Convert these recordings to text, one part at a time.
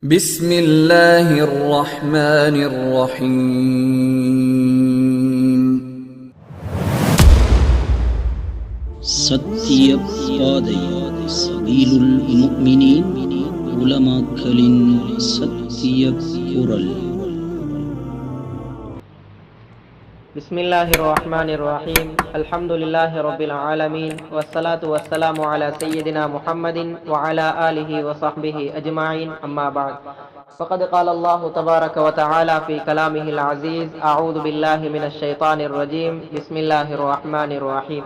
بسم الله الرحمن الرحيم சத்திய பாதை சபீலுல் முஃமினீன் உலமாக்களின் சத்திய குரல். بسم الله الرحمن الرحيم الحمد لله رب العالمين والصلاة والسلام على سيدنا محمد وعلى آله وصحبه أجمعين أما بعد فقد قال الله تبارك وتعالى في كلامه العزيز أعوذ بالله من الشيطان الرجيم بسم الله الرحمن الرحيم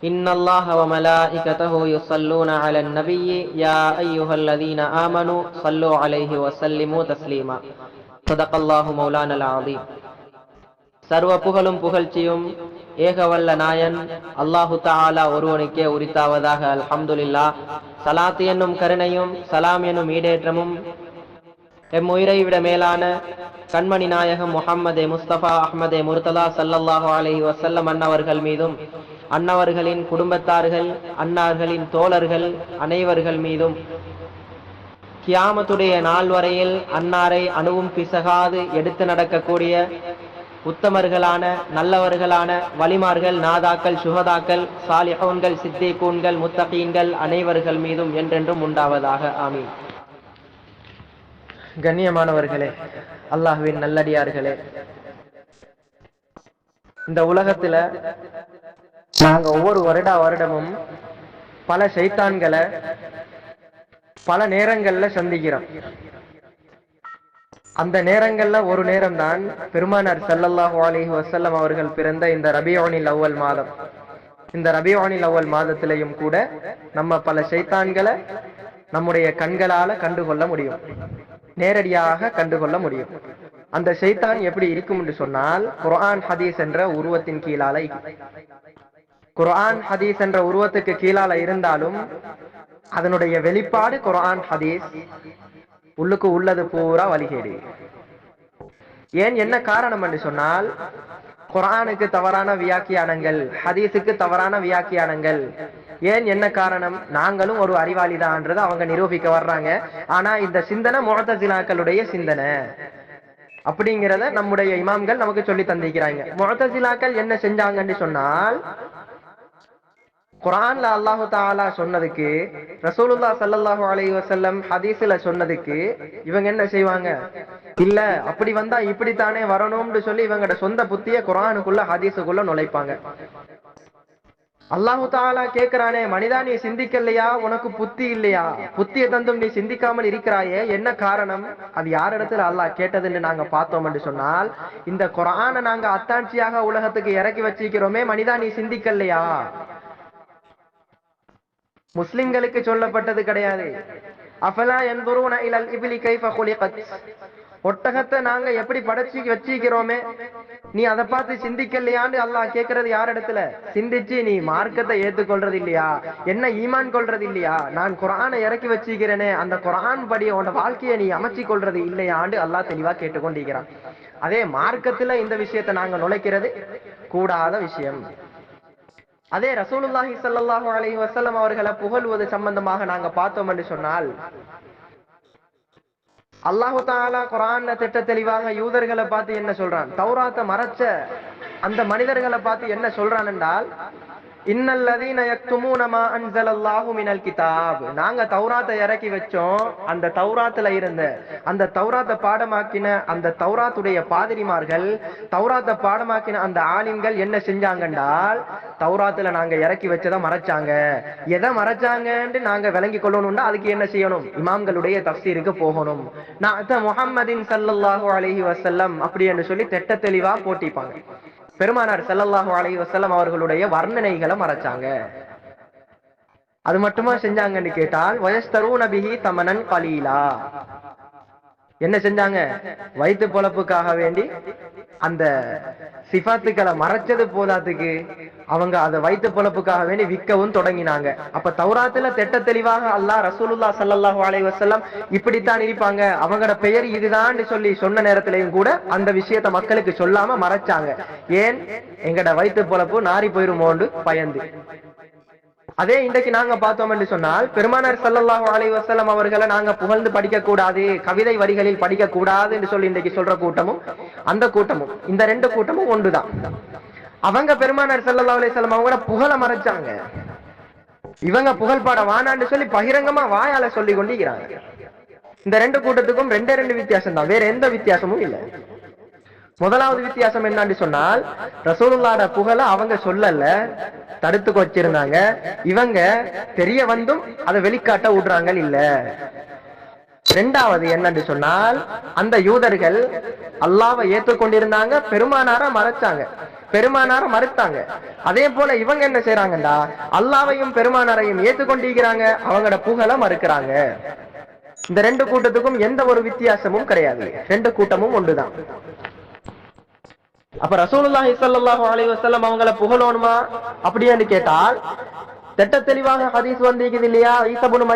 إن الله وملائكته يصلون على النبي يا أيها الذين آمنوا صلوا عليه وسلموا تسليما صدق الله مولانا العظيم. சர்வ புகழும் புகழ்ச்சியும் ஏகவல்ல நாயன் அல்லாஹு தஆலா ஒருவனுக்கே உரித்தாவதாக. அல்ஹம்துலில்லாஹ். சலாத் என்னும் கருணையும் சலாம் என்னும் ஈடேற்றமும் எம் உயிரை விட மேலான கண்மணி நாயகம் முஹம்மதே முஸ்தபா அஹ்மதே முர்தலா ஸல்லல்லாஹு அலைஹி வஸல்லம் அன்னவர்கள் மீதும் அன்னவர்களின் குடும்பத்தார்கள் அன்னார்களின் தோழர்கள் அனைவர்கள் மீதும் கியாமத்துடைய நாள் வரையில் அன்னாரை அணுவும் பிசகாது எடுத்து நடக்கக்கூடிய உத்தமர்களான நல்லவர்களான வலிமார்கள் நாதாக்கள் சுஹதாக்கள் சாலிஹூன்கள் சித்திகூன்கள் முத்தகீன்கள் அனைவர்கள் மீதும் என்றென்றும் உண்டாவதாக. ஆமீன். கண்ணியமானவர்களே, அல்லாஹ்வின் நல்லடியார்களே, இந்த உலகத்துல நாங்க ஒவ்வொரு வருடமும் பல ஷைத்தான்களை பல நேரங்கள்ல சந்திக்கிறோம். அந்த நேரங்கள்ல ஒரு நேரம் தான் பெருமானார் ஸல்லல்லாஹு அலைஹி வஸல்லம் அவர்கள் பிறந்த இந்த ரபியுல் அவ்வல் மாதம். இந்த ரபியுல் அவ்வல் மாதத்திலையும் கூட நம்ம பல ஷைத்தான்களை நம்முடைய கண்களால கண்டுகொள்ள முடியும், நேரடியாக கண்டுகொள்ள முடியும். அந்த ஷைத்தான் எப்படி இருக்கும் என்று சொன்னால், குர்ஆன் ஹதீஸ் என்ற உருவத்தின் கீழால, குர்ஆன் ஹதீஸ் என்ற உருவத்துக்கு கீழால இருந்தாலும் அதனுடைய வெளிப்பாடு குர்ஆன் ஹதீஸ், உள்ளுக்கு உள்ளது பூரா வழிகேடு. ஏன், என்ன காரணம் என்று சொன்னால், குர்ஆனுக்கு தவறான வியாக்கியானங்கள், ஹதீஸுக்கு தவறான வியாக்கியானங்கள். ஏன், என்ன காரணம்? நாங்களும் ஒரு அறிவாளிதான்றது அவங்க நிரூபிக்க வர்றாங்க. ஆனா இந்த சிந்தனை முஅ்தஸிலாக்களுடைய சிந்தனை அப்படிங்கிறத நம்முடைய இமாம்கள் நமக்கு சொல்லி தந்திருக்கிறாங்க. முஅ்தஸிலாக்கள் என்ன செஞ்சாங்கன்னு சொன்னால், குர்ஆன்ல அல்லாஹு தஆலா சொன்னதுக்கு, ரசூலுல்லாஹ் ஸல்லல்லாஹு அலைஹி வஸல்லம் ஹதீஸ்ல சொன்னதுக்கு இவங்க என்ன செய்வாங்க, இல்ல அப்படி வந்தா இப்படித்தானே வரணும்னு சொல்லி இவங்களோட சொந்த புத்திய குர்ஆனுக்குள்ள ஹதீஸுக்குள்ள நுழைப்பாங்க. அல்லாஹு தஆலா கேக்குறானே, மனிதா நீ சிந்திக்கலையா, உனக்கு புத்தி இல்லையா, புத்தியை தந்தும் நீ சிந்திக்காமல் இருக்கிறாயே, என்ன காரணம்? அது யார் இடத்துல அல்லாஹ் கேட்டதுன்னு நாங்க பார்த்தோம் என்று சொன்னால், இந்த குர்ஆனை நாங்க அத்தாட்சியாக உலகத்துக்கு இறக்கி வச்சிருக்கிறோமே, மனிதா நீ சிந்திக்கலையா. முஸ்லிம்களுக்கு சொல்லப்பட்டது கிடையாது. அஃபலா யன்துரூன இலல் இப்லி கைஃப குலிகத், ஒட்டகத்தை நாங்க எப்படி படைச்சு வச்சிக்கிறோமே, நீ அதை பார்த்து சிந்திக்கலையான்னு அல்லாஹ் கேட்கறது யார் இடத்துல? சிந்திச்சு நீ மார்க்கத்தை ஏத்துக்கொள்றது இல்லையா, என்ன ஈமான் கொள்றது இல்லையா, நான் குர்ஆனை இறக்கி வச்சிக்கிறேனே அந்த குர்ஆன் படி உன்னோட வாழ்க்கையை நீ அமைச்சு கொள்றது இல்லையான்னு அல்லாஹ் தெளிவா கேட்டுக்கொண்டிருக்கிறான். அதே மார்க்கத்துல இந்த விஷயத்தை நாங்க நுழைக்கிறது கூடாத விஷயம். அதே ரசூலுல்லாஹி ஸல்லல்லாஹு அலைஹி வஸல்லம் அவர்களை புகழ்வது சம்பந்தமாக நாங்க பார்த்தோம் என்று சொன்னால், அல்லாஹு தஆலா குர்ஆன்ல திட்ட தெளிவாக யூதர்களை பார்த்து என்ன சொல்றான், தௌராத்தை மறைச்ச அந்த மனிதர்களை பார்த்து என்ன சொல்றான் என்றால், இன்னல்லதீன யக்துமூன மா அன்ஸலல்லாஹு மினல் கிதாப், நாங்க தௌராத்தை இறக்கி வச்சோம், அந்த தௌராத்துல இருந்த அந்த தௌராத்தை பாடமாக்கின அந்த தௌராத்துடைய பாதிரிமார்கள், தௌராத்தை பாடமாக்கின அந்த ஆலிம்கள் என்ன செஞ்சாங்கன்றால், தௌராத்துல நாங்க இறக்கி வச்சதை மறைச்சாங்க. எதை மறைச்சாங்கன்னு நாங்க விளங்கி கொள்ளணும்னா அதுக்கு என்ன செய்யணும், இமாம்களுடைய தஃசீருக்கு போகணும். நான் முஹம்மதின் ஸல்லல்லாஹு அலைஹி வஸல்லம் அப்படி என்று சொல்லி திட்ட தெளிவா போட்டிப்பாங்க. பெருமானார் ஸல்லல்லாஹு அலைஹி வஸல்லம் அவர்களுடைய வர்ணனைகளை மறைச்சாங்க. அது மட்டுமா செஞ்சாங்கன்னு கேட்டால், வயஸ்தரூன பிஹி தமனன் கலீலா, என்ன செஞ்சாங்க, வயிற்று பொழப்புக்காக வேண்டி அந்த சிஃபாத்துக்களை மறைச்சது போதாத்துக்கு அவங்க அதை வயிற்று பொழப்புக்காக வேண்டி விற்கவும் தொடங்கினாங்க. அப்ப தௌராத்துல திட்ட தெளிவாக அல்லாஹ் ரசூலுல்லாஹ் ஸல்லல்லாஹு அலைஹி வஸல்லம் இப்படித்தான் இருப்பாங்க, அவங்களோட பெயர் இதுதான் சொல்லி சொன்ன நேரத்திலையும் கூட அந்த விஷயத்தை மக்களுக்கு சொல்லாம மறைச்சாங்க. ஏன், எங்கட வயிற்று பொழப்பு நாரி போயிருமோன்னு பயந்து. அதே இன்றைக்கு நாங்க பார்த்தோம் என்று சொன்னால் பெருமானார் ஸல்லல்லாஹு அலைஹி வஸல்லம் அவர்களை நாங்க புகழ்ந்து படிக்க கூடாது, கவிதை வரிகளில் படிக்க கூடாது என்று சொல்லி இன்றைக்கு சொல்ற கூட்டமும் அந்த கூட்டமும், இந்த ரெண்டு கூட்டமும் ஒன்றுதான். அவங்க பெருமானார் ஸல்லல்லாஹு அலைஹி வஸல்லம் அவங்கள புகழ மறைச்சாங்க, இவங்க புகழ் பாட வானான்னு சொல்லி பகிரங்கமா வாயால சொல்லி கொண்டிருக்கிறாங்க. இந்த ரெண்டு கூட்டத்துக்கும் ரெண்டு வித்தியாசம் தான், வேற எந்த வித்தியாசமும் இல்லை. முதலாவது வித்தியாசம் என்னன்னு சொன்னால், ரசூலுல்லாஹ்வோட புகழ அவங்க சொல்லல, தடுத்து வச்சிருந்தாங்க. இவங்க தெரிய வந்தும் அதை வெளிக்காட்ட விடுறாங்க இல்ல. இரண்டாவது என்னன்னு சொன்னால், அந்த யூதர்கள் அல்லாஹ்வை ஏற்றுக்கொண்டிருந்தாங்க, பெருமானார மறுத்தாங்க. அதே போல இவங்க என்ன செய்யறாங்கடா, அல்லாஹ்வையும் பெருமானாரையும் ஏற்றுக்கொண்டிருக்கிறாங்க, அவங்களோட புகழ மறுக்கிறாங்க. இந்த ரெண்டு கூட்டத்துக்கும் எந்த ஒரு வித்தியாசமும் கிடையாது, ரெண்டு கூட்டமும் ஒன்றுதான். அப்ப ரசூலுல்லாஹி ஸல்லல்லாஹு அலைஹி வஸல்லம் அவங்கள புகழணுமா அப்படின்னு கேட்டால், திட்ட தெளிவாக ஹதீஸ் வந்திருக்குது இல்லையா? ஈசா இப்னு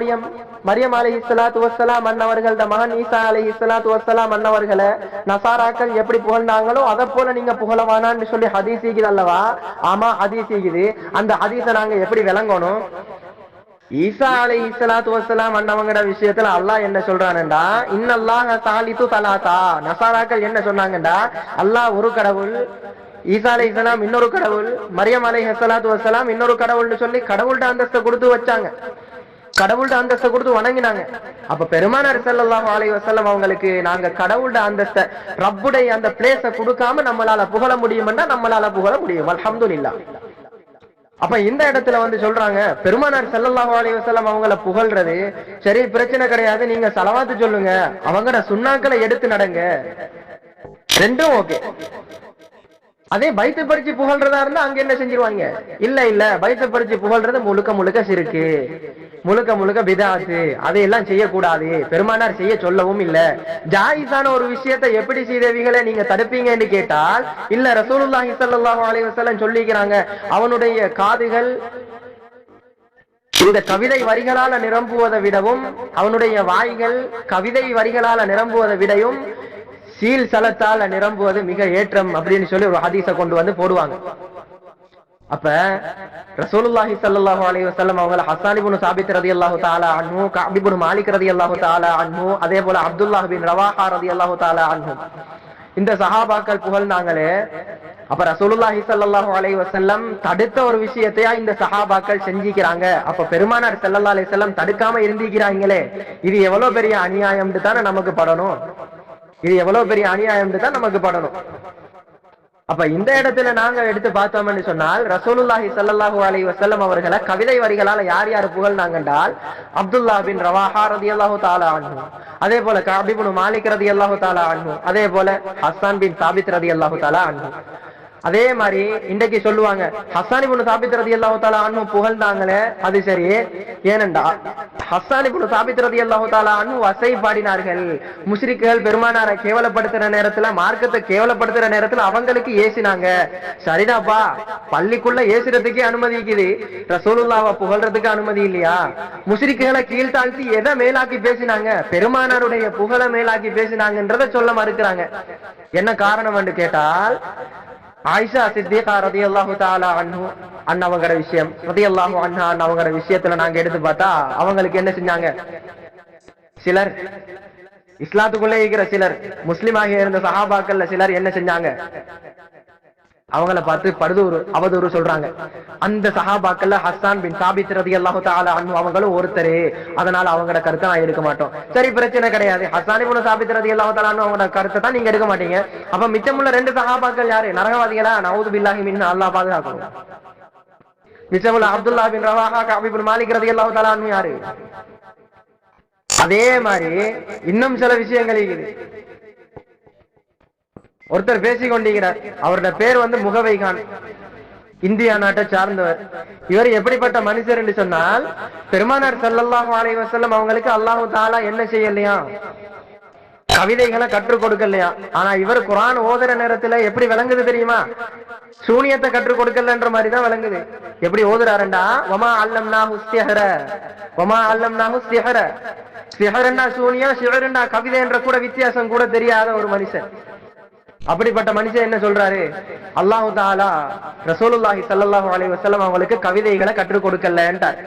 மரியம் அலைஹிஸ்ஸலாத்து வஸ்ஸலாம் அன்னவர்களோட மகன் ஈசா அலைஹிஸ்ஸலாத்து வஸ்ஸலாம் அன்னவர்களை நசாராக்கள் எப்படி புகழ்ந்தாங்களோ அதை போல நீங்க புகழவானான்னு சொல்லி ஹதீஸ் இருக்குது அல்லவா? ஆமா, ஹதீஸ் இருக்குது. அந்த ஹதீஸை நாங்க எப்படி விளங்கணும்? ஈசா அலைஹிஸ்ஸலாத்து வஸ்ஸலாம் அன்னவங்கட விஷயத்துல அல்லாஹ் என்ன சொல்றானேண்டா, இன்னல்லாஹ சாலிசு ஸலாஸா. நசாராக்கள் என்ன சொன்னாங்கடா, அல்லாஹ் ஒரு கடவுள், ஈசா அலைஹிஸ்ஸலாம் இன்னொரு கடவுள், மரியம் அலைஹிஸ்ஸலாத்து வஸ்ஸலாம் இன்னொரு கடவுள்னு சொல்லி கடவுள்ட அந்தஸ்தை கொடுத்து வச்சாங்க, கடவுள்ட அந்தஸ்தை கொடுத்து வணங்கினாங்க. அப்ப பெருமானார் ஸல்லல்லாஹு அலைஹி வஸல்லம் அவங்களுக்கு நாங்க கடவுள்ட அந்தஸ்தை, ரப்புடைய அந்த பிளேஸ கொடுக்காம நம்மளால புகழ முடியும்னா நம்மளால புகழ முடியும், அல்ஹம்துலில்லாஹ். அப்ப இந்த இடத்துல வந்து சொல்றாங்க, பெருமானார் ஸல்லல்லாஹு அலைஹி வஸல்லம் அவங்கள புகழ்றது சரி, பிரச்சனை கிடையாது, நீங்க ஸலவாத்து சொல்லுங்க, அவங்களோட சுன்னாக்களை எடுத்து நடங்க, ரெண்டும் ஓகே. அதே பைத்து பறிச்சு புகழ்றதா இருந்தா அங்க என்ன செஞ்சிருவாங்க? இல்ல பைத்து பறிச்சு புகழ்றது முழுக்க சிறுக்கு, முழுக்க பிதாத்து, அதையெல்லாம் செய்யக்கூடாது, பெருமானார் செய்ய சொல்லவும் இல்ல. ஜாயிஸான ஒரு விஷயத்தை எப்படி சீதேவிகளை நீங்க தடுப்பீங்கன்னு கேட்டால், இல்ல ரசூலுல்லாஹி ஸல்லல்லாஹு அலைஹி வஸல்லம் சொல்லிக்கிறாங்க, அவனுடைய காதுகள் இந்த கவிதை வரிகளால நிரம்புவதை விடவும், அவனுடைய வாய்கள் கவிதை வரிகளால நிரம்புவதை விடையும் சீல் சலத்தால நிரம்புவது மிக ஏற்றம் அப்படின்னு சொல்லி ஒரு ஹதீஸை கொண்டு வந்து போடுவாங்க. அப்ப ரசூலுல்லாஹி ஸல்லல்லாஹு அலைஹி வஸல்லம் அவங்கள ஹஸ்ஸான் இப்னு சாபித் ரலியல்லாஹு தஆலா அன்ஹு, கஅப் இப்னு மாலிக் ரலியல்லாஹு தஆலா அன்ஹு, அதே போல அப்துல்லாஹ் பின் ரவாஹா ரலியல்லாஹு தஆலா அன்ஹு, இந்த சஹாபாக்கள் புகழ்ந்தாங்களே. அப்ப ரசூலுல்லாஹி ஸல்லல்லாஹு அலைஹி வஸல்லம் தடுத்த ஒரு விஷயத்தையா இந்த சஹாபாக்கள் செஞ்சிக்கிறாங்க. அப்ப பெருமானார் ஸல்லல்லாஹு அலைஹி வஸல்லம் தடுக்காம இருந்திருக்கிறாங்களே, இது எவ்வளவு பெரிய அநியாயம்னு தானே நமக்கு படணும், இது எவ்வளவு பெரிய அநியாயம் தான் நமக்கு படணும். அப்ப இந்த இடத்துல நாங்க எடுத்து பார்த்தோம்னு சொன்னால், ரசூலுல்லாஹி ஸல்லல்லாஹு அலைஹி வஸல்லம் அவர்களை கவிதை வரிகளால யார் புகழ்ந்தாங்கன்றால், அப்துல்லாஹ் பின் ரவாஹா ரலியல்லாஹு தஆலா அன்ஹு, அதே போல கஅப் இப்னு மாலிக் ரலியல்லாஹு தஆலா அன்ஹு, அதே போல ஹஸ்ஸான் பின் சாபித் ரலியல்லாஹு தஆலா அன்ஹு. அதே மாதிரி இன்றைக்கு சொல்லுவாங்க, ஹஸ்ஸான் இப்னு சாபித் ரலியல்லாஹு தஆலா அன்ஹு புகழ்ந்தாங்களே, அது சரி, ஏனென்றா ஹஸ்ஸான் இப்னு சாபித் ரலியல்லாஹு தஆலா அன்ஹு வசை பாடினார்கள். முஸ்ரிக்குகள் பெருமானாரை கேவலப்படுத்துற நேரத்துல, மார்க்கத்தை கேவலப்படுத்துற நேரத்துல அவங்களுக்கு ஏசினாங்க. சரிதாப்பா, பள்ளிக்குள்ள ஏசுறதுக்கே அனுமதி இருக்குது, ரசூலுல்லாஹ்வை புகழ்றதுக்கு அனுமதி இல்லையா? முஸ்ரிக்குகளை கீழ்த்தாழ்த்தி எதை மேலாக்கி பேசினாங்க? பெருமானாருடைய புகழ மேலாக்கி பேசினாங்கன்றத சொல்ல மறுக்கிறாங்க. என்ன காரணம் என்று கேட்டால், ஆயிஷா சித்திகா ரலியல்லாஹு தஆலா அன்ஹா விஷயம், ரலியல்லாஹு அன்ஹா அவங்களோட விஷயத்துல நாங்க எடுத்து பார்த்தா, அவங்களுக்கு என்ன செஞ்சாங்க? சிலர் இஸ்லாத்துக்குள்ளே இருக்கிற சிலர், முஸ்லிமாக இருந்த சஹாபாக்கள்ல சிலர் என்ன செஞ்சாங்க? அவங்கள பார்த்து அவதூறு சொல்றாங்க. அந்த சஹாபாக்கள்ல ஹஸ்ஸான் பின் சாபித் ரலியல்லாஹு தஆலா அன்ஹு அவங்களும் ஒருத்தர், அதனால அவங்களோட கருத்தை நான் எடுக்க மாட்டோம். சரி, பிரச்சனை கிடையாது, ஹஸ்ஸான் இப்னு சாபித் ரலியல்லாஹு தஆலா அன்ஹு அவங்களோட கருத்தை தான் நீங்க எடுக்க மாட்டீங்க. அப்ப மிச்சமுள்ள ரெண்டு சஹாபாக்கள் யாரு? நரகவாதிகளா? நஊது பில்லாஹி மின், அல்லாஹ் பாதுகாக்கணும். மிச்சமுள்ள அப்துல்லாஹ் பின் ரவாஹா, கஅப் இப்னு மாலிக் ரலியல்லாஹு தஆலா அன்ஹு யாரு? அதே மாதிரி இன்னும் சில விஷயங்கள் இருக்குது. ஒருத்தர் பேசிக் கொண்டிருக்கிறார், அவருடைய பேர் வந்து முகவைகான், இந்தியா நாட்டை சார்ந்தவர். இவர் எப்படிப்பட்ட மனுஷர் என்று சொன்னால், பெருமானார் ஸல்லல்லாஹு அலைஹி வஸல்லம் அவங்களுக்கு அல்லாஹ் தஆலா என்ன செய்யலையா? கவிதைகளை கற்றுக் கொடுக்கலையா? ஆனா இவர் குர்ஆன் ஓதுற நேரத்துல எப்படி விளங்குது தெரியுமா? சூனியத்தை கற்றுக் கொடுக்கலன்ற மாதிரி தான் விளங்குது. எப்படி ஓதுறாருண்டா, வமா அல்லம்னாஹு ஸிஹ்ர, வமா அல்லம்னாஹு ஸிஹ்ர. ஸிஹ்ரன்னா சூனியம், ஷிஅர்னா கவிதை என்ற கூட வித்தியாசம் கூட தெரியாத ஒரு மனுஷன். அப்படிப்பட்ட மனுஷன் என்ன சொல்றாரு, அல்லாஹு தஆலா ரசூலுல்லாஹி ஸல்லல்லாஹு அலைஹி வஸல்லம் அவங்களுக்கு கவிதைகளை கற்றுக் கொடுக்கலன்றார்.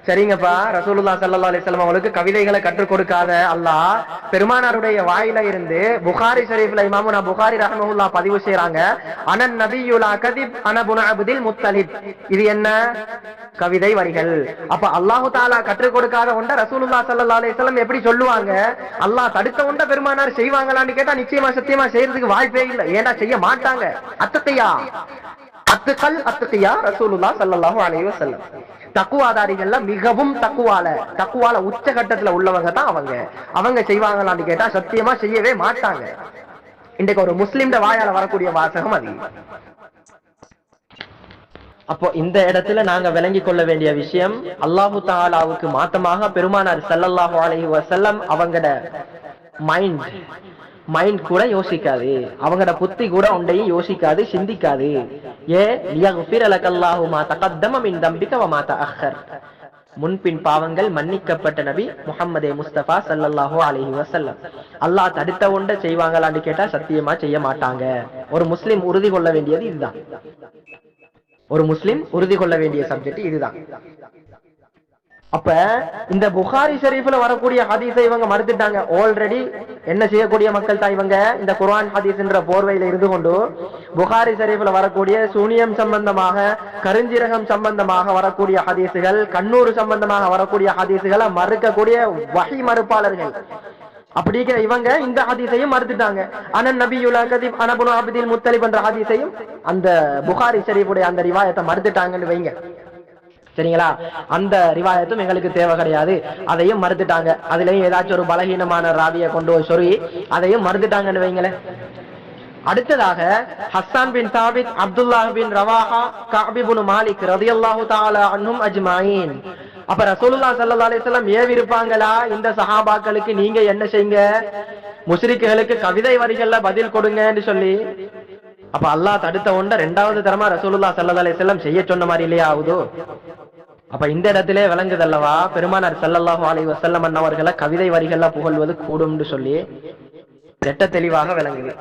சரிங்கப்பா, ரசூலுல்லாஹி ஸல்லல்லாஹு அலைஹி வஸல்லம் அவங்களுக்கு கவிதைகளை கற்றுக் கொடுக்காத அல்லாஹ் பெருமானாருடைய வாயில இருந்து புகாரி ஷரீஃப்ல இமாமுனா புகாரி ரஹ்மத்துல்லாஹ் பதிவு செய்றாங்க, அனன் நபியுல் கதிப் அன புன அப்துல் முத்தலிப். இது என்ன? கவிதை வரிகள். அப்ப அல்லாஹு தஆலா கற்றுக் கொடுக்காத ஒன்றை ரசூலுல்லாஹி ஸல்லல்லாஹு அலைஹி வஸல்லம் எப்படி சொல்லுவாங்க? அல்லாஹ் தடுத்த ஒன்றை பெருமானார் செய்வாங்களான்னு கேட்டா நிச்சயமா சத்தியமா செய்யறதுக்கு வாய்ப்பே இல்லை. ஏன்னா செய்ய மாட்டாங்க. அத்தகையா ரசூலுல்லாஹி ஸல்லல்லாஹு அலைஹி வஸல்லம் தக்குவாதாரிகள்ல மிகவும் தக்குவால உச்சகட்டத்துல உள்ளவங்க தான் அவங்க செய்வாங்களான்னு கேட்டா சத்தியமா செய்யவே மாட்டாங்க. இன்றைக்கு ஒரு முஸ்லிம்ட வாயால வரக்கூடிய வாசகம் அது. அப்போ இந்த இடத்துல நாங்க விளங்கி கொள்ள வேண்டிய விஷயம், அல்லாஹு தஆலாவுக்கு மாத்தமாக பெருமானார் ஸல்லல்லாஹு அலைஹி வஸல்லம் அவங்கட மைண்ட் கூட யோசிக்காது, அவங்களோட புத்தி கூட ஒன்றையும் யோசிக்காது, சிந்திக்காது. முன்பின் பாவங்கள் மன்னிக்கப்பட்ட நபி முஹம்மதே முஸ்தபா ஸல்லல்லாஹு அலைஹி வஸல்லம். அல்லாஹ் தடுத்த ஒன்றை செய்வாங்களான்னு கேட்டா சத்தியமா செய்ய மாட்டாங்க. ஒரு முஸ்லிம் உறுதி கொள்ள வேண்டியது இதுதான். ஒரு முஸ்லிம் உறுதி கொள்ள வேண்டிய சப்ஜெக்ட் இதுதான். அப்ப இந்த புகாரி ஷரீஃப்ல வரக்கூடிய ஹதீஸை இவங்க மறுத்துட்டாங்க. ஆல்ரெடி என்ன செய்யக்கூடிய மக்கள் தான் இவங்க? இந்த குர்ஆன் ஹதீஸ் என்ற போர்வையில இருந்து கொண்டு புகாரி ஷரீஃப்ல வரக்கூடிய சூனியம் சம்பந்தமாக, கருஞ்சிரகம் சம்பந்தமாக வரக்கூடிய ஹதீஸுகள், கண்ணூறு சம்பந்தமாக வரக்கூடிய ஹதீஸுகளை மறுக்கக்கூடிய வஹி மறுப்பாளர்கள். அப்படிங்கிற இவங்க இந்த ஹதீஸையும் மறுத்துட்டாங்க. அனன் நபியுல் கதிப் அன புன அப்துல் முத்தலிப் என்ற ஹதீஸையும் அந்த புகாரி ஷரீஃபுடைய அந்த ரிவாயத்தை மறுத்துட்டாங்கன்னு வைங்க. சரிங்களா? அந்த ரிவாயத்தும் எங்களுக்கு தேவை கிடையாது, அதையும் மறுத்துட்டாங்க. அதுலயும் ஏதாச்சும் ஒரு பலகீனமான ராவியை கொண்டு போய் சொல்லி அதையும் மறுத்துட்டாங்கன்னு வைங்களேன். அடுத்ததாக ஹஸ்ஸான் பின் சாபித், அப்துல்லாஹ் பின் ரவாஹா, கஅப் இப்னு மாலிக் ரலியல்லாஹு தஆலா அன்ஹும் அஜ்மாயின். அப்ப ரசூலுல்லாஹி ஸல்லல்லாஹு அலைஹி வஸல்லம் ஏவிருப்பாங்களா இந்த சஹாபாக்களுக்கு, நீங்க என்ன செய்யுங்க, முஸ்ரிக்குகளுக்கு கவிதை வரிகள்ல பதில் கொடுங்கன்னு சொல்லி. அப்ப அல்லாஹ் தடுத்த ஒன்றை இரண்டாவது தரமா ரசூலுல்லாஹி ஸல்லல்லாஹு அலைஹி வஸல்லம் செய்ய சொன்ன மாதிரி இல்லையா ஆகுது? அப்ப இந்த இடத்திலே விளங்குதல்லவா பெருமானார் ஸல்லல்லாஹு அலைஹி வஸல்லம் அவர்களை கவிதை வரிகள்ல புகழ்வது கூடும்னு சொல்லி திட்ட தெளிவாக விளங்குது.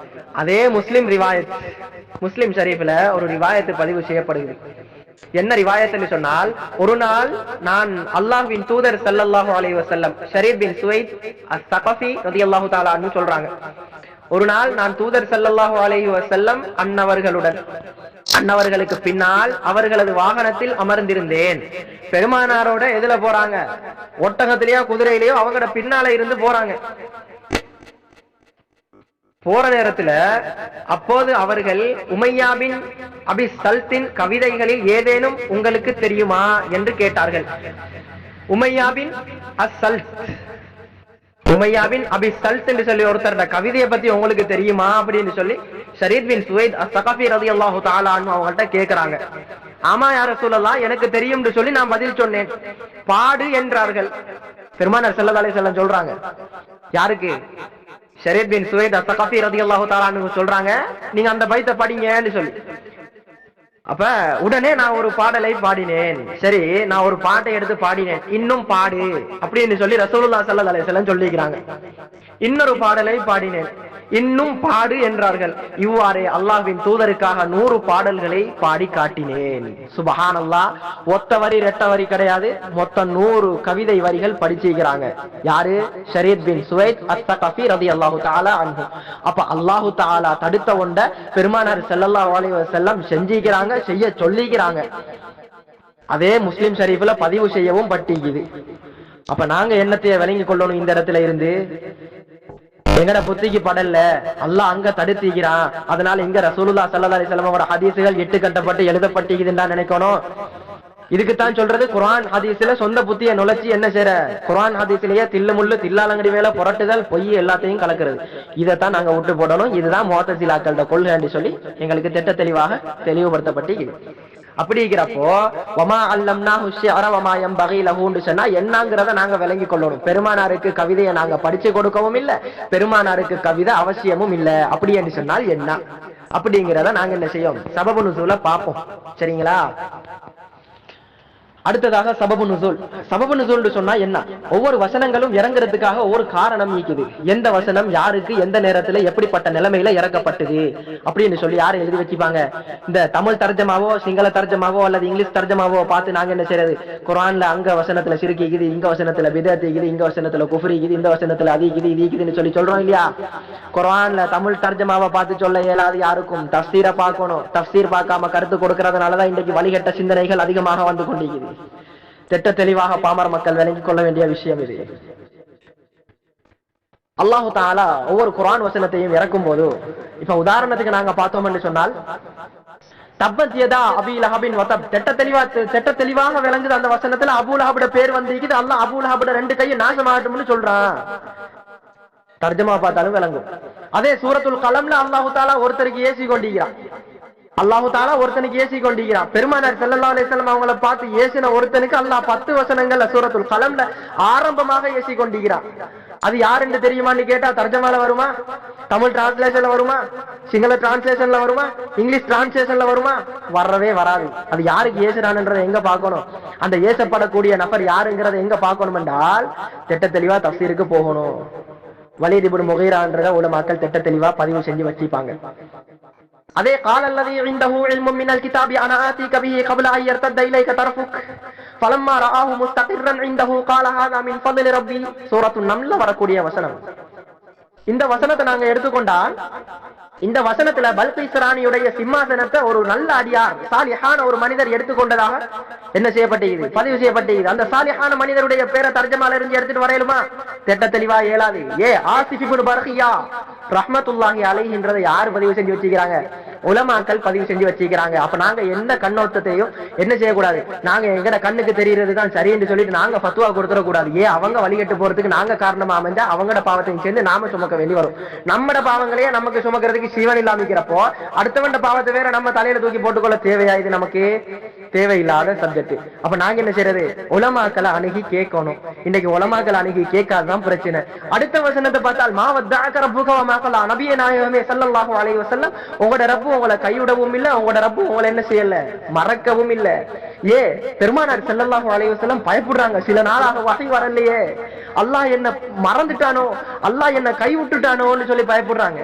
அதே முஸ்லிம் ரிவாயத், முஸ்லிம் ஷரீஃப்ல ஒரு ரிவாயத்து பதிவு செய்யப்படுகிறது. என்ன ரிவாயத்னு சொன்னால், ஒரு நாள் நான் அல்லாஹ்வின் தூதர் ஸல்லல்லாஹு அலைஹி வஸல்லம், ஷரீப் பின் சுவைத் அஸ்-ஸகஃபி ரலியல்லாஹு தஆலா அன்ஹு சொல்றாங்க, ஒரு நாள் நான் தூதர் ஸல்லல்லாஹு அலைஹி வஸல்லம் அன்னவர்களுக்கு பின்னால் அவர்களது வாகனத்தில் அமர்ந்திருந்தேன். பெருமானாரோட எதுல போறாங்க? ஒட்டகத்திலேயோ குதிரையிலேயோ அவங்களோட பின்னால இருந்து போறாங்க. போற நேரத்துல அப்போது அவர்கள் உமையா பின் அபி சல்த்தின் கவிதைகளில் ஏதேனும் உங்களுக்கு தெரியுமா என்று கேட்டார்கள். உமையா பின் அபி சல்த் என்று சொல்லி ஒருத்தரோட கவிதையை பத்தி உங்களுக்கு தெரியுமா அப்படின்னு சொல்லி ஷரீத் பின் சுவைத் அஸ்-ஸகஃபி ரலியல்லாஹு தஆலா அன்ஹு அவங்கள்ட்ட கேக்குறாங்க. ஆமா யா ரசூலல்லாஹ், எனக்கு தெரியும்னு சொல்லி நான் பதில் சொன்னேன். பாடு என்றார்கள். பெருமானார் ஸல்லல்லாஹு அலைஹி வஸல்லம் சொல்றாங்க, யாருக்கு? ஷரீத் பின் சுவைத் அஸ்-ஸகஃபி ரலியல்லாஹு தஆலா அன்ஹு சொல்றாங்க, நீங்க அந்த பைத்தை படிங்கன்னு சொல்லி. அப்ப உடனே நான் ஒரு பாடலை பாடினேன். சரி, நான் ஒரு பாட்டை எடுத்து பாடினேன். இன்னும் பாடு அப்படின்னு சொல்லி ரசூலுல்லாஹி ஸல்லல்லாஹு அலைஹி வஸல்லம் சொல்லிக்கிறாங்க. இன்னொரு பாடலை பாடினேன். இன்னும் பாடு என்றார்கள். இவ்வாறே அல்லாஹ்வின் தூதருக்காக 100 பாடல்களை பாடி காட்டினேன். சுபஹானல்லாஹ். ஒத்த வரி ரெட்ட வரி கிடையாது, மொத்தம் 100 கவிதை வரிகள் படிச்சிருக்கிறாங்க. யாரு? ஷரீத் பின் சுவைத் அஸ்-ஸகஃபி ரலியல்லாஹு தஆலா அன்ஹு. அப்ப அல்லாஹு தஆலா தடுத்த ஒண்ட பெருமானார் ஸல்லல்லாஹு அலைஹி வஸல்லம் செஞ்சிக்கிறாங்க, செய்ய சொல்லிக்கிறாங்க. அதே முஸ்லிம் ஷரீஃப்ல பதிவு செய்யவும் பட்டிக்குது. அப்ப நாங்க என்னத்தைய விளங்கி கொள்ளணும்? இந்த இடத்துல இருந்து எங்கட புத்திக்கு படல, அல்லாஹ் அங்க தடுத்திக்கிறான், அதனால இங்க ரசூலுல்லாஹி ஸல்லல்லாஹு அலைஹி வஸல்லம் ஹதீஸ்கள் இட்டு கட்டப்பட்டு எழுதப்பட்டிக்குதுன்னு நினைக்கணும். இதுக்குத்தான் சொல்றது, குர்ஆன் ஹதீஸ்ல சொந்த புத்திய நுழைச்சி என்ன செய்யற, குர்ஆன் ஹதீஸ்லயே தில்லு முள்ளு தில்லாலங்கடி வேலை புரட்டுதல் பொய் எல்லாத்தையும் கலக்குறது. இதைத்தான் நாங்க விட்டு போடணும். இதுதான் முஅத்தஸிலாக்களோட கொள்கைன்னு சொல்லி எங்களுக்கு திட்ட தெளிவாக தெளிவுபடுத்தப்பட்டு. அப்படி இருக்கிறப்போ வமா அல்லம்னாஹு ஷிஅர வமா யம்பகி லஹுன்னு சொன்னா என்னங்கறத நாங்க விளங்கி கொள்ளணும். பெருமானாருக்கு கவிதையை நாங்க படிச்சு கொடுக்கவும் இல்ல, பெருமானாருக்கு கவிதை அவசியமும் இல்ல. அப்படி என்று சொன்னால் என்ன அப்படிங்கிறத நாங்க என்ன செய்யும், சபபு நுசூல பார்ப்போம். சரிங்களா? அடுத்ததாக சபபு நுசூல். சபபு நுசூல் சொன்னா என்ன? ஒவ்வொரு வசனங்களும் இறங்குறதுக்காக ஒரு காரணம் இருக்குது. எந்த வசனம் யாருக்கு எந்த நேரத்துல எப்படிப்பட்ட நிலைமையில இறக்கப்பட்டது அப்படின்னு சொல்லி யாரும் எழுதி வச்சுப்பாங்க. இந்த தமிழ் தர்ஜமாவோ சிங்கள தர்ஜமாவோ அல்லது இங்கிலீஷ் தர்ஜமாவோ பார்த்து நாங்க என்ன செய்யறது, குர்ஆன்ல அங்க வசனத்துல சிறுக்கிக்குது, இங்க வசனத்துல பிதஅத்துக்குது, இங்க வசனத்துல குஃப்ரிக்குது, இந்த வசனத்துல அதிக்குது இதுக்குதுன்னு சொல்லி சொல்றோம் இல்லையா? குர்ஆன்ல தமிழ் தர்ஜமாவை பார்த்து சொல்ல இயலாது யாருக்கும். தஃப்சீரை பார்க்கணும். தஃப்சீர் பார்க்காம கருத்து கொடுக்கறதுனாலதான் இன்றைக்கு வழிகட்ட சிந்தனைகள் அதிகமாக வந்து கொண்டிருக்குது. திட்ட தெளிவாக பாமர மக்கள் விளங்கிக் கொள்ள வேண்டிய விஷயம் இது. அல்லாஹு தஆலா ஒவ்வொரு குர்ஆன் வசனத்தையும் இறக்கும் போது, இப்ப உதாரணத்துக்கு நாங்க பார்த்தோம் என்று சொன்னால், தப்பத் யதா அபீ லஹபின் வதப், திட்ட தெளிவாக விளங்குது அந்த வசனத்துல. அபூ லஹபோட பேர் வந்திருக்குது. அல்லாஹ் அபூ லஹபோட 2 கையை நாசமாகட்டும்னு சொல்றான். தர்ஜமா பார்த்தாலும் விளங்கும். அதே சூரத்துல் கலம்ல அல்லாஹு தஆலா ஒருத்தருக்கு ஏசி கொண்டிருக்கிறான். அல்லாஹு தஆலா ஒருத்தனுக்கு ஏசி கொண்டிருக்கிறான். பெருமானார் ஸல்லல்லாஹு அலைஹி வஸல்லம் அவங்கள பார்த்து ஏசின ஒருத்தனுக்கு அல்லாஹ் 10 வசனங்கள்ல சூரத்துல் கலம்ல ஆரம்பமாக ஏசி கொண்டிருக்கிறான். அது யாருன்னு தெரியுமான்னு கேட்டா தர்ஜமால வருமா, தமிழ் டிரான்ஸ்லேஷன்ல வருமா, சிங்கள டிரான்ஸ்லேஷன்ல வருமா, இங்கிலீஷ் டிரான்ஸ்லேஷன்ல வருமா? வரவே வராது. அது யாருக்கு ஏசுறான்ன்றதை எங்க பார்க்கணும்? அந்த ஏசப்படக்கூடிய நபர் யாருங்கிறத எங்க பார்க்கணும் என்றால், திட்ட தெளிவா தஃப்சீருக்கு போகணும். வலீத் இப்னு முகீரான்றத உலமாக்கள் திட்ட தெளிவா பதிவு செஞ்சு வச்சிப்பாங்க. அதே قال الذي عنده علم من الكتاب انا اتيك به قبل ان يرتد اليك طرفك فلما رآه مستقرا عنده قال هذا من فضل ربي. சூரத்து நம்ல வரக்கூடிய வசனம். இந்த வசனத்தை நாங்க எடுத்துக்கொண்டால், இந்த வசனத்துல பல்கிஸ் ராணியுடைய சிம்மாசனத்தை ஒரு நல்ல அடியார் சாலிஹான ஒரு மனிதர் எடுத்துக்கொண்டதாக என்ன செய்யப்பட்டிருக்குது, பதிவு செய்யப்பட்டிருக்குது. அந்த சாலிஹான மனிதருடைய பேரை தர்ஜமால இருந்து எடுத்துட்டு வரையலுமா? திட்ட தெளிவா இயலாது. ஆசிஃப் இப்னு பர்கியா ரஹ்மத்துல்லாஹி அலைஹின்றதை யார் பதிவு செஞ்சு வச்சிருக்காங்க? உலமாக்கள் பதிவு செஞ்சு வச்சிருக்காங்க. அப்ப நாங்க எந்த கண்ணோட்டத்தையும் என்ன செய்யக்கூடாது, நாங்க எங்கட கண்ணுக்கு தெரியறதுதான் சரி என்று சொல்லிட்டு நாங்க ஃபத்வா கொடுத்துடக்கூடாது. அவங்க வழிகட்டு போறதுக்கு நாங்க காரணமா அமைஞ்சா அவங்களோட பாவத்தையும் சேர்ந்து நாம சுமக்க வேண்டி வரும். நம்மட பாவங்களையே நமக்கு சுமக்கிறதுக்கு சிவன் இல்லாமிக்கிறப்போ அடுத்தவண்ட பாவத்தை வேற நம்ம தலையில தூக்கி போட்டுக்கொள்ள தேவையா? இது நமக்கு தேவையில்லாத சப்ஜெக்ட். அப்ப நாங்க என்ன செய்யறது, உலமாக்களை அணுகி கேட்கணும். இன்னைக்கு உலமாக்களை அணுகி கேட்காதான் பிரச்சனை. அடுத்த வசனத்தை பார்த்தால் மாவத்தாக்க ரப்புக வ மா கலா, நபியே நாயகமே ஸல்லல்லாஹு அலைஹி வஸல்லம் உங்களோட ரப்பு உங்களை கைவிடவும் இல்ல, உங்களோட ரப்பு உங்களை என்ன செய்யல, மறக்கவும் இல்ல. பெருமானார் ஸல்லல்லாஹு அலைஹி வஸல்லம் பயப்படுறாங்க. சில நாளாக வஹி வரலையே, அல்லாஹ் என்ன மறந்துட்டானோ, அல்லாஹ் என்ன கைவிட்டுட்டானோன்னு சொல்லி பயப்படுறாங்க.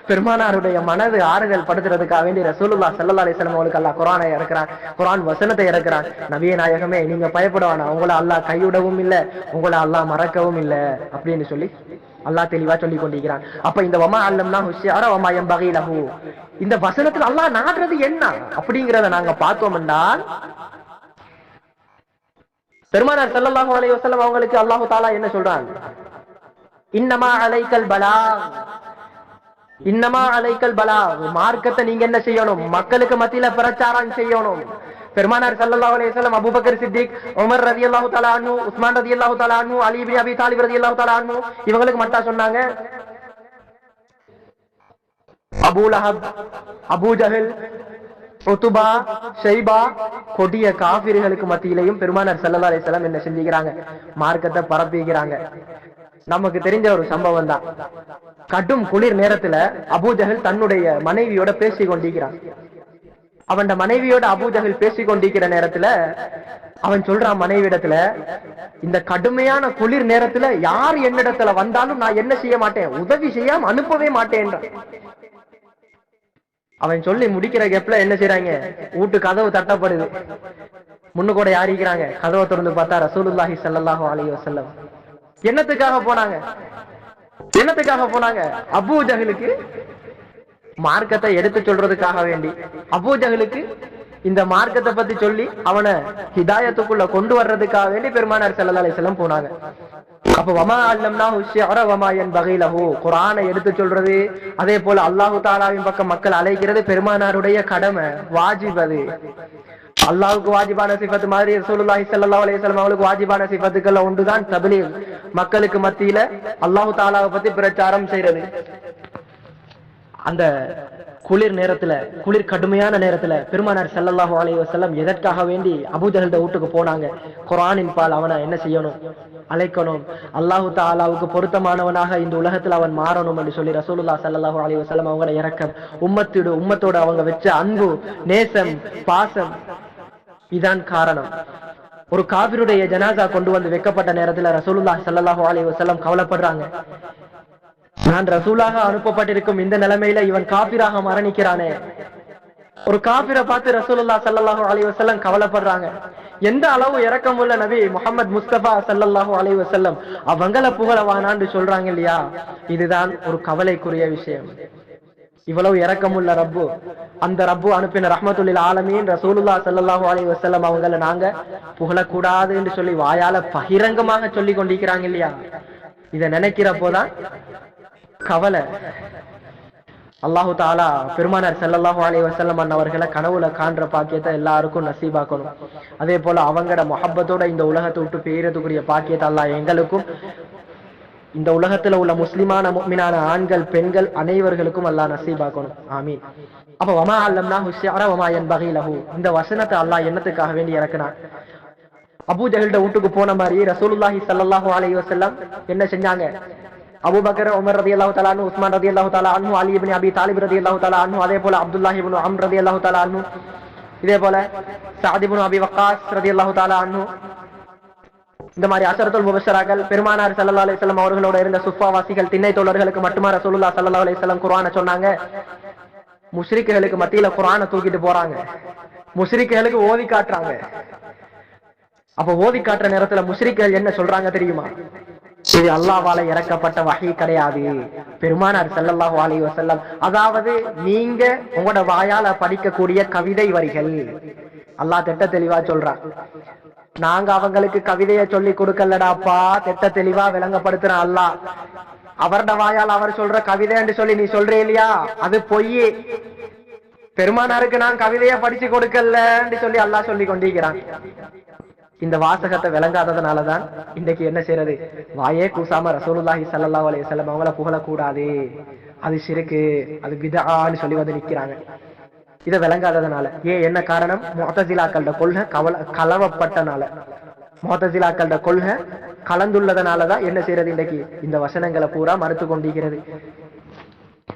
பெருமானாருடைய மனது ஆறுதல் படுத்துறதுக்காக வேண்டி ரசூலுல்லாஹ் ஸல்லல்லாஹு அலைஹி வஸல்லம் அவங்களுக்கு அல்லாஹ் குர்ஆனை இறக்குறான், குர்ஆன் வசனத்தை இறக்குறான். நபியே நாயகமே நீங்க பயப்படவானா, உங்களை அல்லாஹ் கைவிடவும் இல்ல, உங்களை அல்லாஹ் மறக்கவும் இல்ல அப்படின்னு சொல்லி அல்லாஹ் தெளிவா சொல்லி கொண்டிருக்கிறான். அப்ப இந்த வமா அல்லம்னாஹு ஷிஅர வமா யம்பகி லஹு, இந்த வசனத்துல அல்லாஹ் நாடுறது என்ன அப்படிங்கறத நாங்க பார்த்தோம் என்றால், பெருமானார் ஸல்லல்லாஹு அலைஹி வஸல்லம் அவங்களுக்கு அல்லாஹ் தஆலா என்ன சொல்றான்? இன்னமா அலைக்கல் பலாக், இன்னமா அலைக்கல் பலாக், மார்க்கத்தை நீங்க என்ன செய்யணும், மக்களுக்கு மத்தியில பிரச்சாரம் செய்யணும். பெருமானார் ஸல்லல்லாஹு அலைஹி வஸல்லம் அபூபக்கர் சித்திக், உமர் ரலியல்லாஹு தஆலா அன்ஹு, உஸ்மான் ரலியல்லாஹு தஆலா அன்ஹு, அலி இப்னு அபி தாலிப் ரலியல்லாஹு தஆலா அன்ஹு இவங்களுக்கு மட்டும் சொன்னாங்க? அபூ லஹப், அபூ ஜஹல், உத்பா, ஷைபா கொடிய காஃபிர்களுக்கு மத்தியிலையும் பெருமானார் ஸல்லல்லாஹு அலைஹி வஸல்லம் என்ன செஞ்சுக்கிறாங்க, மார்க்கத்தை பரப்பிக்கிறாங்க. நமக்கு தெரிஞ்ச ஒரு சம்பவம் தான். கடும் குளிர் நேரத்துல அபூ ஜஹல் தன்னுடைய மனைவியோட பேசி கொண்டிருக்கிறான். அவன் மனைவியோட அபூ ஜஹல் பேசி கொண்டிருக்கிற நேரத்துல அவன் சொல்றான் மனைவியிடத்துல, இந்த கடுமையான குளிர் நேரத்துல யார் என்னிடத்துல வந்தாலும் நான் என்ன செய்ய மாட்டேன், உதவி செய்யாம அனுப்பவே மாட்டேன். அவன் சொல்லி முடிக்கிற கேப்ல என்ன செய்யறாங்க, வீட்டு கதவு தட்டப்படுது. முன்னு கூட யார் இருக்கிறாங்க, கதவை திறந்து பார்த்தா ரசூலுல்லாஹி ஸல்லல்லாஹு அலைஹி வஸல்லம். என்னத்துக்காக போனாங்க, என்னத்துக்காக போனாங்க? அபூ ஜஹலுக்கு மார்க்கத்தை எடுத்து சொல்றதுக்காக வேண்டி, அபூ ஜஹலுக்கு இந்த மார்க்கத்தை பத்தி சொல்லி அவனை ஹிதாயத்துக்குள்ள கொண்டு வர்றதுக்காக வேண்டி பெருமானார் ஸல்லல்லாஹு அலைஹி வஸல்லம் போனாங்க. அப்ப வமா அல்லம்னாஹு ஷிஅர வமா யன்பகி லஹு, குர்ஆனை எடுத்து சொல்றது, அதே போல அல்லாஹ் தஆலாவின் பக்கம் மக்கள் அழைக்கிறது பெருமானாருடைய கடமை, வாஜிப். அது அல்லாஹ்வுக்கு வாஜிபான சிஃபத் மாதிரி ரசூலுல்லாஹி ஸல்லல்லாஹு அலைஹி வஸல்லம் அவங்களுக்கு வாஜிபான சிஃபத்துக்கள் ஒன்றுதான் தப்லீக், மக்களுக்கு மத்தியில அல்லாஹ் தஆலாவை பத்தி பிரச்சாரம் செய்யறது. அந்த குளிர் நேரத்துல, குளிர் கடுமையான நேரத்துல பெருமானார் ஸல்லல்லாஹு அலைஹி வஸல்லம் எதற்காக வேண்டி அபூ ஜஹல் வீட்டுக்கு போனாங்க? குர்ஆனின் பால் அவனை என்ன செய்யணும், அழைக்கணும். அல்லாஹ் தஆலாவுக்கு பொருத்தமானவனாக இந்த உலகத்துல அவன் மாறணும் என்று சொல்லி ரசூலுல்லாஹி ஸல்லல்லாஹு அலைஹி வஸல்லம் அவங்கள இரக்கம், உம்மத்தோட அவங்க வச்ச அன்பு, நேசம், பாசம், இதான் காரணம். ஒரு காபிருடைய ஜனாசா கொண்டு வந்து வைக்கப்பட்ட நேரத்துல ரசூலுல்லாஹி ஸல்லல்லாஹு அலைஹி வஸல்லம் கவலைப்படுறாங்க. நான் ரசூலாக அனுப்பப்பட்டிருக்கும் இந்த நிலைமையில இவன் காபிராக மரணிக்கிறானே. ஒரு காபிரை பார்த்து ரசூலுல்லாஹி ஸல்லல்லாஹு அலைஹி வஸல்லம் கவலைப்படுறாங்க. எந்த அளவு இரக்கமுள்ள நபி முஹம்மது முஸ்தபா ஸல்லல்லாஹு அலைஹி வஸல்லம் அவங்கள புகழவானான்னு சொல்றாங்க இல்லையா, இதுதான் ஒரு கவலைக்குரிய விஷயம். இவ்வளவு இரக்கமுள்ள ரப்பு, அந்த ரப்பு அனுப்பின ரஹ்மத்துல் ஆலமீன் ரசூலுல்லாஹி ஸல்லல்லாஹு அலைஹி வஸல்லம் அவங்கள நாங்க புகழக்கூடாதுன்னு சொல்லி வாயால பகிரங்கமாக சொல்லி கொண்டிருக்கிறாங்க இல்லையா. இதை நினைக்கிறப்போதான் கவலை. அல்லாஹு தாலா பெருமானார் ஸல்லல்லாஹு அலைஹி வஸல்லம் அவர்களை கனவுல காண்ற பாக்கியத்தை எல்லாருக்கும் நசீபாக்கணும். அதே போல அவங்களோட முஹப்பத்தோட இந்த உலகத்தை விட்டு பேரத்துக்குரிய பாக்கியத்தை அல்லாஹ் எங்களுக்கும் இந்த உலகத்துல உள்ள முஸ்லிமான முஃமினான ஆண்கள் பெண்கள் அனைவர்களுக்கும் அல்லாஹ் நசீபாக்கணும். ஆமீன். அப்ப வமா அல்லம்னாஹு ஷிஅர வமா யன்பகி லஹு, இந்த வசனத்தை அல்லாஹ் என்னத்துக்காக வேண்டி இறக்குனான்? அபூ ஜஹல்ட வீட்டுக்கு போன மாதிரி ரசூலுல்லாஹி ஸல்லல்லாஹு அலைஹி வஸல்லம் என்ன செஞ்சாங்க? அபூபக்கர், உமர் ரலியல்லாஹு தஆலா அன்ஹு, உஸ்மான் ரலியல்லாஹு தஆலா அன்ஹு, அலி இப்னு அபி தாலிப் ரலியல்லாஹு தஆலா அன்ஹு, அதே போல அப்துல்லாஹ் இப்னு அம்ர் ரலியல்லாஹு தஆலா அன்ஹு, இதே போல சஅத் இப்னு அபி வக்காஸ் ரலியல்லாஹு தஆலா அன்ஹு, இந்த மாதிரி அஷரத்துல் முபஷ்ஷராக்கள் பெருமானார் ஸல்லல்லாஹு அலைஹி வஸல்லம் அவர்களோட இருந்த சுஃபாவாசிகள் திண்ணை தோழர்களுக்கு மட்டுமா ரசூலுல்லாஹி ஸல்லல்லாஹு அலைஹி வஸல்லம் குர்ஆனை சொன்னாங்க? முஷ்ரிக்குகளுக்கு மத்தியில குர்ஆனை தூக்கிட்டு போறாங்க, முஷ்ரிக்குகளுக்கு ஓதி காட்டுறாங்க. அப்ப ஓதி காட்டுற நேரத்துல முஷ்ரிக்குகள் என்ன சொல்றாங்க தெரியுமா? இது அல்லாஹ்வால இறக்கப்பட்ட வஹி கிடையாது, பெருமானார் ஸல்லல்லாஹு அலைஹி வஸல்லம், அதாவது நீங்க உங்களோட வாயால படிக்கக்கூடிய கவிதை வரிகள். அல்லாஹ் திட்ட தெளிவா சொல்றான், நாங்க அவங்களுக்கு கவிதைய சொல்லி கொடுக்கலடாப்பா, திட்ட தெளிவா விளங்கப்படுத்துறான் அல்லாஹ். அவரோட வாயால் அவர் சொல்ற கவிதைன்னு சொல்லி நீ சொல்றே இல்லையா, அது பொய். பெருமானாருக்கு நான் கவிதைய படிச்சு கொடுக்கலன்னு சொல்லி அல்லாஹ் சொல்லி கொண்டிருக்கிறான். இந்த வாசகத்தை விளங்காததுனாலதான் இன்றைக்கு என்ன செய்யறது, வாயே கூசாம ரசூலுல்லாஹி ஸல்லல்லாஹு அலைஹி வஸல்லம் அவங்கள புகழக்கூடாது, அது ஷிர்கு, அது பித்ஆன்னு சொல்லி வந்து நிக்கிறாங்க. இதை விளங்காததுனால. ஏன் என்ன காரணம்? முஅ்தஸிலாக்களோட கொள்கை கலவப்பட்டனால, முஅ்தஸிலாக்களோட கொள்கை கலந்துள்ளதனாலதான் என்ன செய்யறது, இன்றைக்கு இந்த வசனங்களை பூரா மறுத்து கொண்டிருக்கிறது.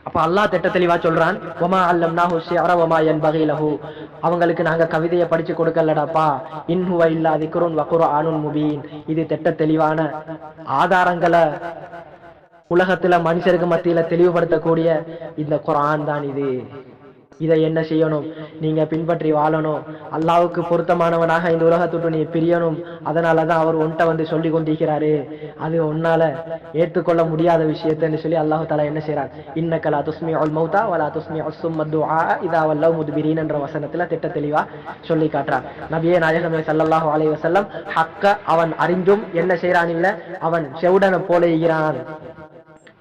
அப்ப அல்லாஹ் திட்ட தெளிவா சொல்றான், வமா அல்லம்னாஹு ஷிஅர வமா யன்பகி லஹு, அவங்களுக்கு நாங்க கவிதையை படிச்சு கொடுக்கலடாப்பா, இன் ஹுவ இல்லா திக்ருன் வ குர்ஆனுன் முபீன், இது திட்ட தெளிவான ஆதாரங்களை உலகத்துல மனுஷருக்கு மத்தியில தெளிவுபடுத்தக்கூடிய இந்த குர்ஆன் தான் இது. இதை என்ன செய்யணும், நீங்க பின்பற்றி வாழணும், அல்லாஹ்வுக்கு பொருத்தமானவனாக இந்த உலகத்துட்டு நீ பிரியணும். அதனாலதான் அவர் உன்ட்ட வந்து சொல்லி கொண்டிருக்கிறாரு, அது உன்னால ஏற்றுக்கொள்ள முடியாத விஷயத்தைன்னு சொல்லி அல்லாஹ் தஆலா என்ன செய்யறார், இன்னக லா துஸ்மிஉல் மௌதா வலா துஸ்மிஉஸ் சும்ம துஆ இதா வல்லவ் முத்பிரீன் என்ற வசனத்துல திட்ட தெளிவா சொல்லி காட்டுறார். நபியே நாயகமே ஸல்லல்லாஹு அலைஹி வஸல்லம் ஹக்க அவன் அறிந்தும் என்ன செய்யறான், இல்ல அவன் செவுடனை போல இருக்கிறான்,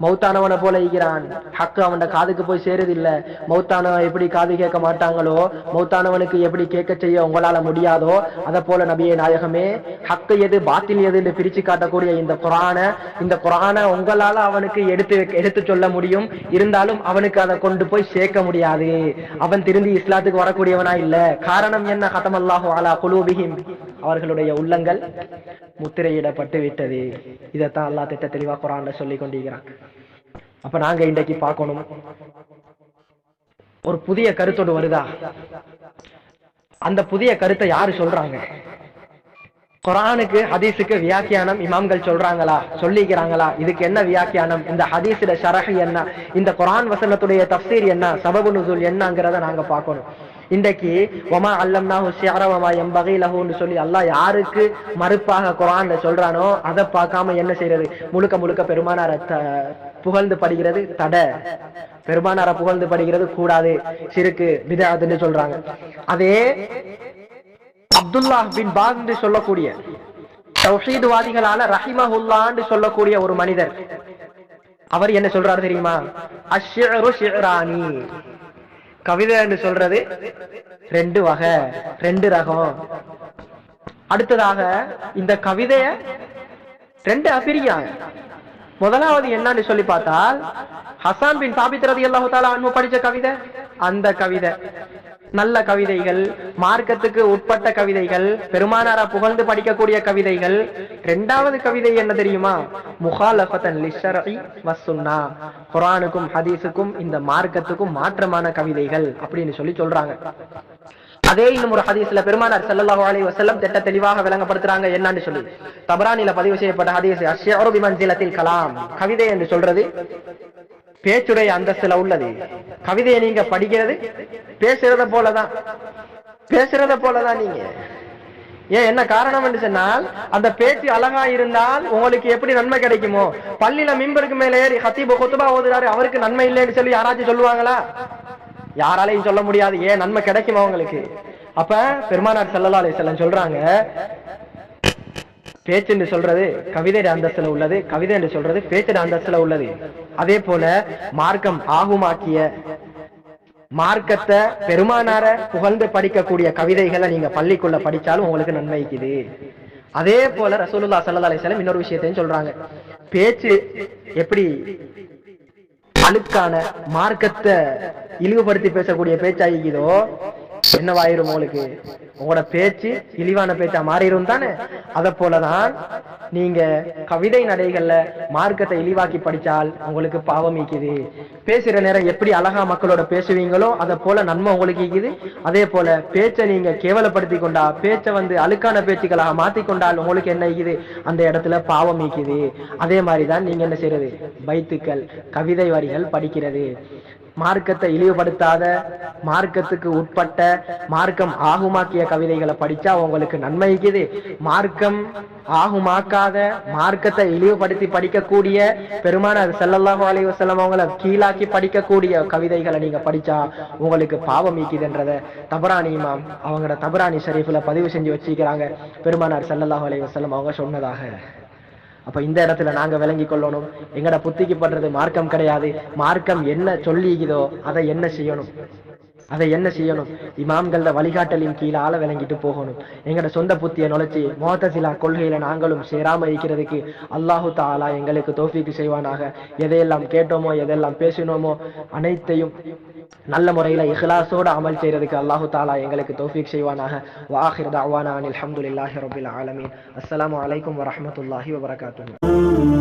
மௌத்தானவனை போல ஈகிறான். ஹக்கு அவன் காதுக்கு போய் சேருதில்ல. மௌத்தானவன் எப்படி காது கேட்க மாட்டாங்களோ, மௌத்தானவனுக்கு எப்படி கேட்க செய்ய உங்களால முடியாதோ, அத போல நபியே நாயகமே ஹக்கு எது பாத்தில் எது என்று பிரிச்சு காட்டக்கூடிய இந்த குர்ஆனை உங்களால அவனுக்கு எடுத்து சொல்ல முடியும், இருந்தாலும் அவனுக்கு அதை கொண்டு போய் சேர்க்க முடியாது. அவன் திரும்பி இஸ்லாத்துக்கு வரக்கூடியவனா இல்ல. காரணம் என்ன? கதமல்லாஹு அலா குலூபிஹிம், அவர்களுடைய உள்ளங்கள் முத்திரையிடப்பட்டு விட்டது. இதைத்தான் அல்லாஹ் திட்ட தெளிவா குர்ஆன்ல சொல்லி கொண்டிருக்கிறான். அப்ப நாங்க இன்றைக்கு பார்க்கணும், ஒரு புதிய கருத்தோடு வருதா, அந்த புதிய கருத்தை யாரு சொல்றாங்க? குர்ஆனுக்கு ஹதீஸுக்கு வியாக்கியானம் இமாம்கள் சொல்றாங்களா, சொல்லிக்கிறாங்களா? இதுக்கு என்ன வியாக்கியானம், இந்த ஹதீஸோட ஷரஹ் என்ன, இந்த குர்ஆன் வசனத்துடைய தஃப்சீர் என்ன, சபபு நுஸூல் என்னங்கறத நாங்க பார்க்கணும். இன்றைக்கு வமா அல்லம்னாஹு ஷிஅர வமா யன்பகி லஹுன்னு சொல்லி அல்லாஹ் யாருக்கு மறுப்பாக குர்ஆன்ல சொல்றானோ அதை பார்க்காம என்ன செய்யறது, முழுக்க முழுக்க பெருமானார புகழ்ந்து படிக்கிறது தடை, பெருமானார புகழ்ந்து படிக்கிறது கூடாது, ஷிர்கு பித்அத்னு சொல்றாங்க. அதே அப்துல்லாஹ் பின் பாஸ் என்று சொல்லக்கூடிய தௌஹீத்வாதிகளால ரஹிமஹுல்லாஹ்னு சொல்லக்கூடிய ஒரு மனிதர், அவர் என்ன சொல்றாரு தெரியுமா? அஷ்ஷிரு ஷிஅரானி, கவிதை என்று சொல்றது ரெண்டு வகை, ரெண்டு ரகம். அடுத்ததாக இந்த கவிதைய ரெண்டு பிரிக்கிறாங்க. முதலாவது என்னன்னு சொல்லி பார்த்தால், ஹஸான் பின் சாபித் ரலியல்லாஹு தஆலா அன்ஹு படிச்ச கவிதை, அந்த கவிதை நல்ல கவிதைகள், மார்க்கத்துக்கு உட்பட்ட கவிதைகள், பெருமானார புகழ்ந்து படிக்கக்கூடிய கவிதைகள். இரண்டாவது கவிதை என்ன தெரியுமா? முகாலஃபத்தன் லிஷ்ஷர்இ வஸ்ஸுன்னா, குர்ஆனுக்கும் ஹதீஸுக்கும் இந்த மார்க்கத்துக்கும் மாற்றமான கவிதைகள் அப்படின்னு சொல்லி சொல்றாங்க. அதே இன்னும் ஒரு ஹதீஸ்ல பெருமானார் ஸல்லல்லாஹு அலைஹி வஸல்லம் திட்ட தெளிவாக விளங்கப்படுத்துறாங்க என்னன்னு சொல்லி. தபரானில பதிவு செய்யப்பட்ட ஹதீஸ், அஷ்ஷிஅரு பிமன்சிலத்தில் கலாம், கவிதை என்று சொல்றது பேச்சுடைய அந்தஸ்துல உள்ளது. கவிதையை நீங்க படிக்கிறது பேசுறத போலதான் நீங்க. ஏன் என்ன காரணம் என்று சொன்னால், அந்த பேச்சு அழகா இருந்தால் உங்களுக்கு எப்படி நன்மை கிடைக்குமோ, பள்ளியில மிம்பருக்கு மேல ஏறி ஹத்தீபு குத்துபா ஓதுறாரு அவருக்கு நன்மை இல்லைன்னு சொல்லி யாராச்சும் சொல்லுவாங்களா? யாராலையும் சொல்ல முடியாது. ஏன் நன்மை கிடைக்குமா உங்களுக்கு? அப்ப பெருமானார் ஸல்லல்லாஹு அலைஹி வஸல்லம் சொல்றாங்க, பேச்சு என்று சொல்றது கவிதை அந்தஸ்துல உள்ளது, கவிதை என்று சொல்றது பேச்சு அந்தஸ்துல உள்ளது. அதே போல மார்க்கம் ஆகுமாக்கிய மார்க்கத்தை பெருமானார புகழ்ந்து படிக்கக்கூடிய கவிதைகளை நீங்க பள்ளிக்குள்ள படிச்சாலும் உங்களுக்கு நன்மைக்குது. அதே போல ரசூலுல்லாஹி ஸல்லல்லாஹு அலைஹி வஸல்லம் இன்னொரு விஷயத்தையும் சொல்றாங்க, பேச்சு எப்படி அழுக்கான மார்க்கத்தை இழிவுபடுத்தி பேசக்கூடிய பேச்சாகிக்குதோ என்னவாயிரும் உங்களுக்கு, உங்களோட பேச்சு இழிவான பேச்சா மாறிடும் தானே. அத போலதான் நீங்க கவிதை நடைகள்ல மார்க்கத்தை இழிவாக்கி படிச்சால் உங்களுக்கு பாவம் ஈக்குது. பேசுற நேரம் எப்படி அழகா மக்களோட பேசுவீங்களோ அத போல நன்மை உங்களுக்கு ஈக்குது. அதே போல பேச்சை நீங்க கேவலப்படுத்தி கொண்டா, பேச்சை அழுக்கான பேச்சுக்களாக மாத்திக்கொண்டால் உங்களுக்கு என்ன ஈக்குது, அந்த இடத்துல பாவம் ஈக்குது. அதே மாதிரிதான் நீங்க என்ன செய்யறது, பைத்துக்கள் கவிதை வரிகள் படிக்கிறது. மார்க்கத்தை இழிவுபடுத்தாத, மார்க்கத்துக்கு உட்பட்ட, மார்க்கம் ஆகுமாக்கிய கவிதைகளை படிச்சா உங்களுக்கு நன்மைக்குது. மார்க்கம் ஆகுமாக்காத, மார்க்கத்தை இழிவுபடுத்தி படிக்கக்கூடிய, பெருமானார் ஸல்லல்லாஹு அலைஹி வஸல்லம் அவங்களை கீழாக்கி படிக்கக்கூடிய கவிதைகளை நீங்க படிச்சா உங்களுக்கு பாவம் ஈக்குதுன்றத தபரானி இமாம் அவங்களோட தபரானி ஷரீஃப்ல பதிவு செஞ்சு வச்சிருக்கிறாங்க. பெருமானார் ஸல்லல்லாஹு அலைஹி வஸல்லம் அவங்க சொன்னதாக. அப்ப இந்த இடத்துல நாங்க விளங்கி கொள்ளணும், எங்கட புத்திக்கு படுறது மார்க்கம் கிடையாது. மார்க்கம் என்ன சொல்லிக்குதோ அதை என்ன செய்யணும், இமாம்கள வழிகாட்டலின் கீழால விளங்கிட்டு போகணும். எங்கட சொந்த புத்தியை நுழைச்சி முஅ்தஸிலா கொள்கையில நாங்களும் சேராம இருக்கிறதுக்கு அல்லாஹு தஆலா எங்களுக்கு தௌஃபீக் செய்வானாக. எதையெல்லாம் கேட்டோமோ, எதெல்லாம் பேசினோமோ அனைத்தையும் நல்ல முறையில இஹ்லாஸோட அமல் செய்யறதுக்கு அல்லாஹு தஆலா எங்களுக்கு தௌஃபீக் செய்வானாக. வ ஆகிரு தஅவானா அனில் ஹம்துலில்லாஹி ரப்பில் ஆலமீன். அஸ்ஸலாமு அலைக்கும் வரஹ்மத்துல்லாஹி வபரகாத்துஹு.